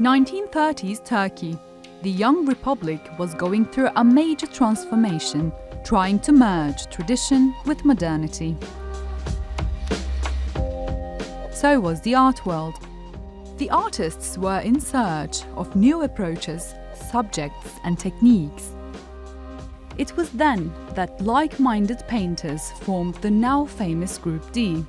1930s Turkey. The young republic was going through a major transformation, trying to merge tradition with modernity. So was the art world. The artists were in search of new approaches, subjects and techniques. It was then that like-minded painters formed the now famous Group D.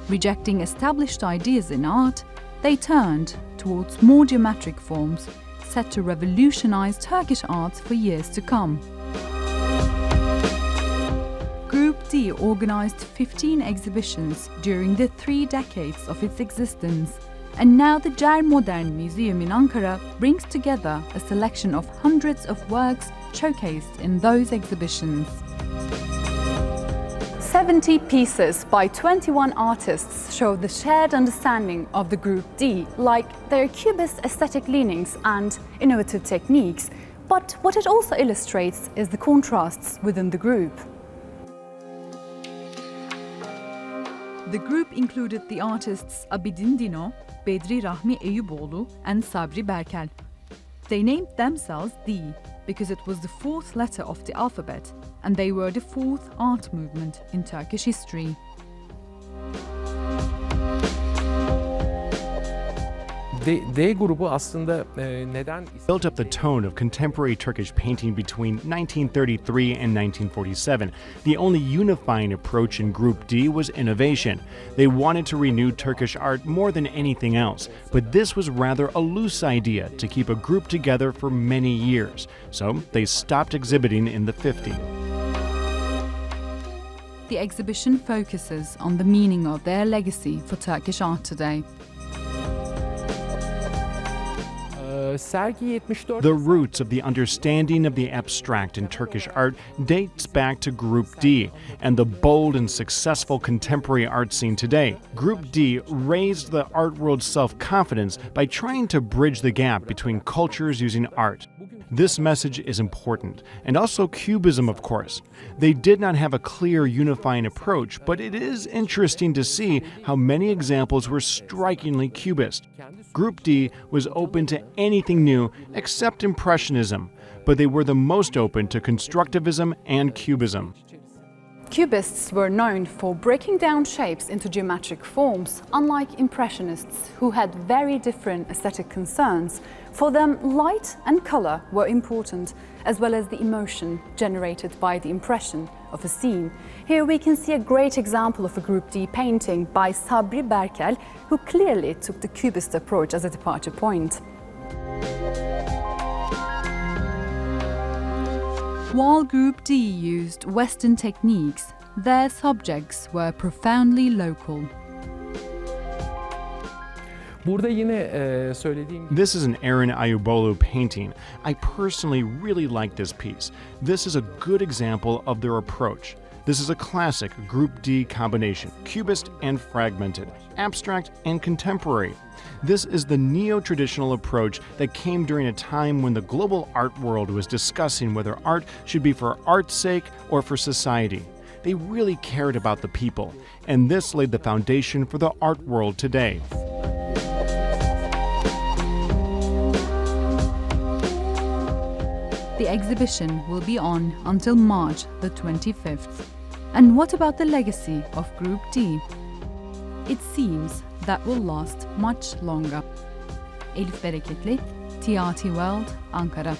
Rejecting established ideas in art, they turned towards more geometric forms, set to revolutionize Turkish art for years to come. Group D organized 15 exhibitions during the 3 decades of its existence, and now the CerModern Museum in Ankara brings together a selection of hundreds of works showcased in those exhibitions. 70 pieces by 21 artists show the shared understanding of the Group D, like their cubist aesthetic leanings and innovative techniques. But what it also illustrates is the contrasts within the group. The group included the artists Abidin Dino, Bedri Rahmi Eyüboğlu, and Sabri Berkel. They named themselves D because it was the 4th letter of the alphabet, and they were the 4th art movement in Turkish history. D grubu aslında neden built up the tone of contemporary Turkish painting between 1933 and 1947. The only unifying approach in Group D was innovation. They wanted to renew Turkish art more than anything else, but this was rather a loose idea to keep a group together for many years. So they stopped exhibiting in the 50s. The exhibition focuses on the meaning of their legacy for Turkish art today. The roots of the understanding of the abstract in Turkish art dates back to Group D and the bold and successful contemporary art scene today. Group D raised the art world's self-confidence by trying to bridge the gap between cultures using art. This message is important, and also Cubism, of course. They did not have a clear unifying approach, but it is interesting to see how many examples were strikingly Cubist. Group D was open to anything new except Impressionism, but they were the most open to Constructivism and Cubism. Cubists were known for breaking down shapes into geometric forms, unlike Impressionists, who had very different aesthetic concerns. For them, light and color were important, as well as the emotion generated by the impression of a scene. Here we can see a great example of a Group D painting by Sabri Berkel, who clearly took the Cubist approach as a departure point. While Group D used Western techniques, their subjects were profoundly local. This is an Aaron Ayubolu painting. I personally really like this piece. This is a good example of their approach. This is a classic Group D combination, cubist and fragmented, abstract and contemporary. This is the neo-traditional approach that came during a time when the global art world was discussing whether art should be for art's sake or for society. They really cared about the people, and this laid the foundation for the art world today. The exhibition will be on until March the 25th. And what about the legacy of Group D? It seems that will last much longer. Elif Bereketli, TRT World, Ankara.